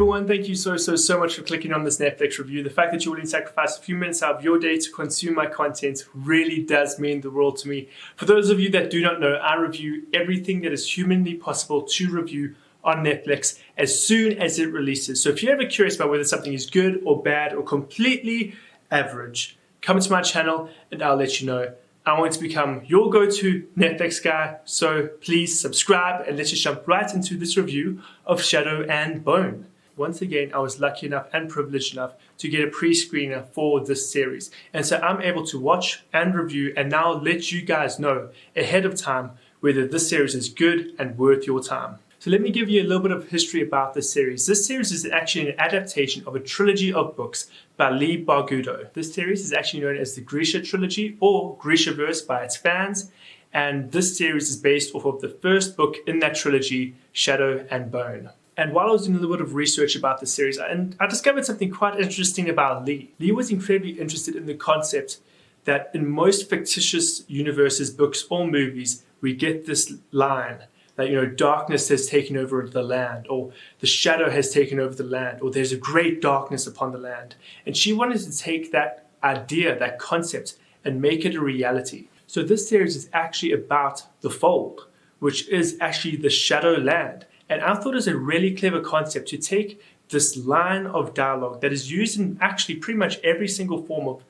everyone, thank you so much for clicking on this Netflix review. The fact that you're willing to sacrifice a few minutes out of your day to consume my content really does mean the world to me. For those of you that do not know, I review everything that is humanly possible to review on Netflix as soon as it releases. So if you're ever curious about whether something is good or bad or completely average, come to my channel and I'll let you know. I want to become your go-to Netflix guy, so please subscribe and let's just jump right into this review of Shadow and Bone. Once again, I was lucky enough and privileged enough to get a pre-screener for this series. And so I'm able to watch and review and now let you guys know ahead of time whether this series is good and worth your time. So let me give you a little bit of history about this series. This series is actually an adaptation of a trilogy of books by Leigh Bardugo. This series is actually known as the Grisha Trilogy or Grishaverse by its fans. And this series is based off of the first book in that trilogy, Shadow and Bone. And while I was doing a little bit of research about the series, I discovered something quite interesting about Leigh. Leigh was incredibly interested in the concept that in most fictitious universes, books or movies, we get this line that, darkness has taken over the land, or the shadow has taken over the land, or there's a great darkness upon the land. And she wanted to take that idea, that concept, and make it a reality. So this series is actually about the Fold, which is actually the shadow land. And I thought it was a really clever concept to take this line of dialogue that is used in actually pretty much every single form of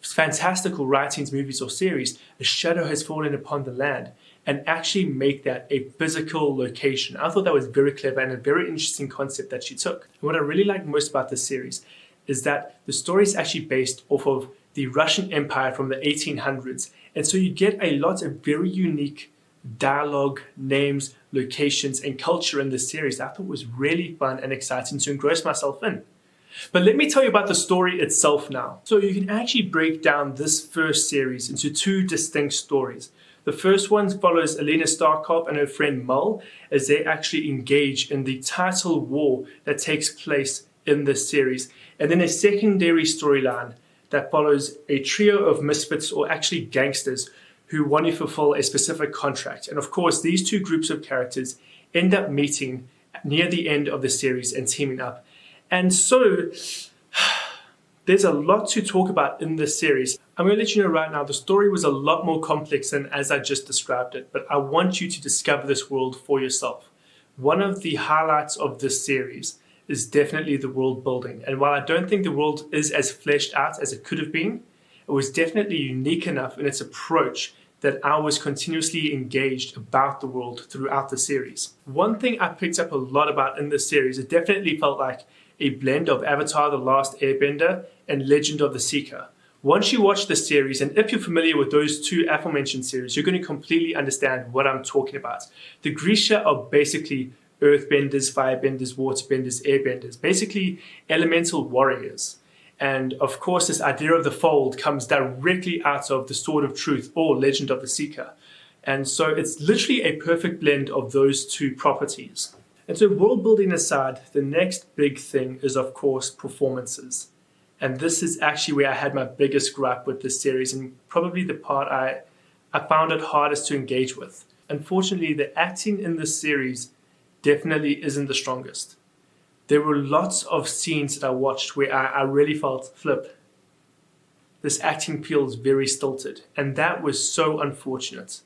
fantastical writings, movies, or series. A shadow has fallen upon the land, and actually make that a physical location. I thought that was very clever and a very interesting concept that she took. And what I really like most about this series is that the story is actually based off of the Russian Empire from the 1800s. And so you get a lot of very unique dialogue, names, locations, and culture in this series that I thought was really fun and exciting to engross myself in. But let me tell you about the story itself now. So you can actually break down this first series into two distinct stories. The first one follows Alina Starkov and her friend Mull as they actually engage in the title war that takes place in this series. And then a secondary storyline that follows a trio of misfits, or actually gangsters, who want to fulfill a specific contract. And of course, these two groups of characters end up meeting near the end of the series and teaming up. And so there's a lot to talk about in this series. I'm going to let you know right now, the story was a lot more complex than as I just described it, but I want you to discover this world for yourself. One of the highlights of this series is definitely the world building. And while I don't think the world is as fleshed out as it could have been, it was definitely unique enough in its approach that I was continuously engaged about the world throughout the series. One thing I picked up a lot about in this series, it definitely felt like a blend of Avatar: The Last Airbender and Legend of the Seeker. Once you watch the series, and if you're familiar with those two aforementioned series, you're going to completely understand what I'm talking about. The Grisha are basically earthbenders, firebenders, waterbenders, airbenders, basically elemental warriors. And of course, this idea of the Fold comes directly out of the Sword of Truth or Legend of the Seeker. And so it's literally a perfect blend of those two properties. And so world building aside, the next big thing is, of course, performances. And this is actually where I had my biggest gripe with this series, and probably the part I found it hardest to engage with. Unfortunately, the acting in this series definitely isn't the strongest. There were lots of scenes that I watched where I really felt, flip, this acting feels very stilted. And that was so unfortunate.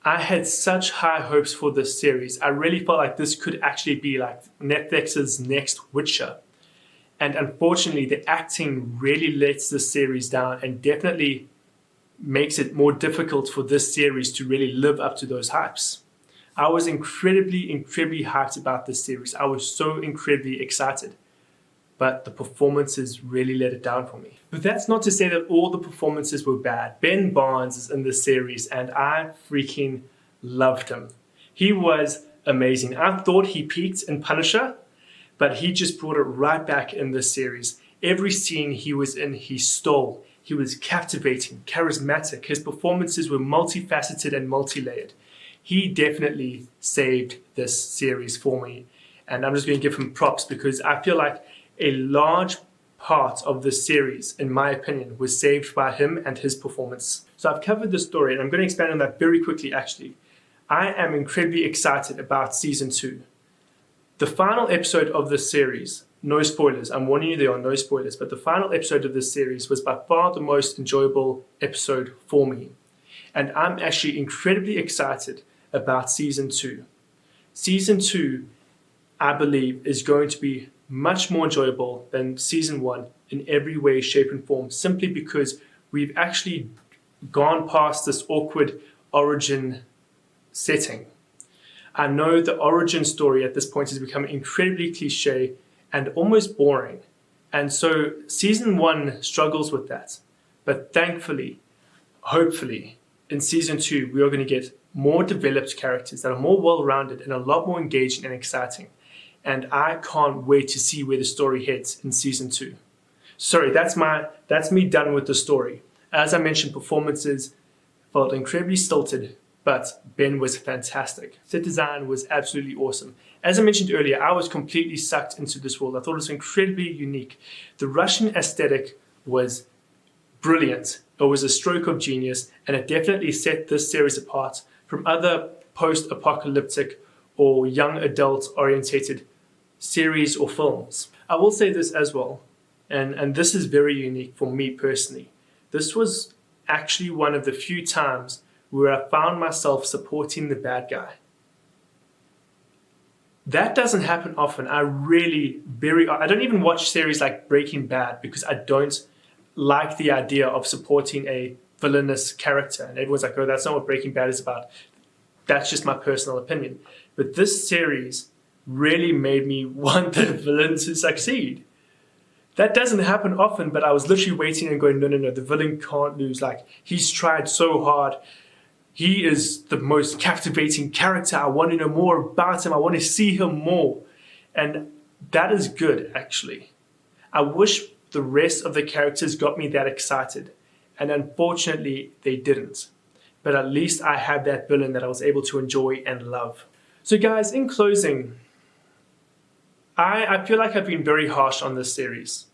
I had such high hopes for this series. I really felt like this could actually be like Netflix's next Witcher. And unfortunately, the acting really lets this series down and definitely makes it more difficult for this series to really live up to those hypes. I was incredibly hyped about this series. I was so incredibly excited. But the performances really let it down for me. But that's not to say that all the performances were bad. Ben Barnes is in this series and I freaking loved him. He was amazing. I thought he peaked in Punisher, but he just brought it right back in this series. Every scene he was in, he stole. He was captivating, charismatic. His performances were multifaceted and multi-layered. He definitely saved this series for me. And I'm just going to give him props because I feel like a large part of this series, in my opinion, was saved by him and his performance. So I've covered the story and I'm going to expand on that very quickly actually. I am incredibly excited about season 2. The final episode of this series, no spoilers, I'm warning you there are no spoilers, but the final episode of this series was by far the most enjoyable episode for me. And I'm actually incredibly excited about Season 2. Season 2, I believe, is going to be much more enjoyable than Season 1 in every way, shape, and form, simply because we've actually gone past this awkward origin setting. I know the origin story at this point has become incredibly cliche and almost boring. And so Season 1 struggles with that. But thankfully, hopefully, in Season 2, we are going to get more developed characters that are more well-rounded and a lot more engaging and exciting. And I can't wait to see where the story heads in Season 2. Sorry, that's me done with the story. As I mentioned, performances felt incredibly stilted, but Ben was fantastic. Set design was absolutely awesome. As I mentioned earlier, I was completely sucked into this world. I thought it was incredibly unique. The Russian aesthetic was brilliant. It was a stroke of genius, and it definitely set this series apart from other post-apocalyptic or young adult-orientated series or films. I will say this as well, and this is very unique for me personally. This was actually one of the few times where I found myself supporting the bad guy. That doesn't happen often. I don't even watch series like Breaking Bad because I don't like the idea of supporting a villainous character. And everyone's like, oh, that's not what Breaking Bad is about. That's just my personal opinion. But this series really made me want the villain to succeed. That doesn't happen often, but I was literally waiting and going, no, the villain can't lose. Like, he's tried so hard. He is the most captivating character. I want to know more about him. I want to see him more. And that is good, actually. I wish the rest of the characters got me that excited. And unfortunately, they didn't. But at least I had that villain that I was able to enjoy and love. So guys, in closing, I feel like I've been very harsh on this series.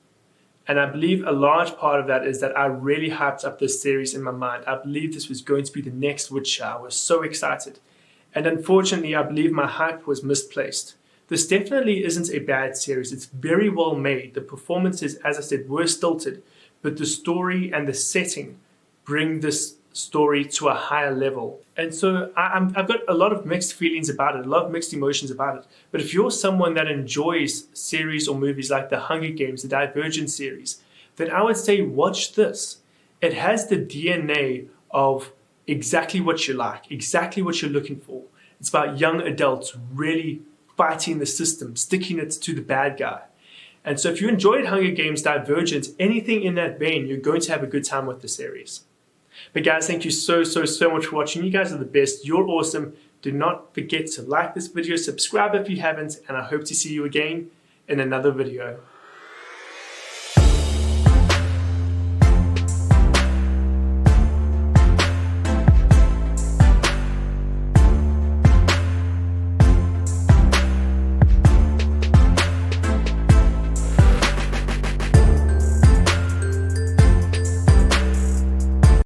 And I believe a large part of that is that I really hyped up this series in my mind. I believed this was going to be the next Witcher. I was so excited. And unfortunately, I believe my hype was misplaced. This definitely isn't a bad series. It's very well made. The performances, as I said, were stilted. But the story and the setting bring this story to a higher level. And so I've got a lot of mixed feelings about it, a lot of mixed emotions about it. But if you're someone that enjoys series or movies like The Hunger Games, the Divergent series, then I would say watch this. It has the DNA of exactly what you like, exactly what you're looking for. It's about young adults really fighting the system, sticking it to the bad guy. And so if you enjoyed Hunger Games, Divergent, anything in that vein, you're going to have a good time with the series. But guys, thank you so much for watching. You guys are the best. You're awesome. Do not forget to like this video, subscribe if you haven't, and I hope to see you again in another video.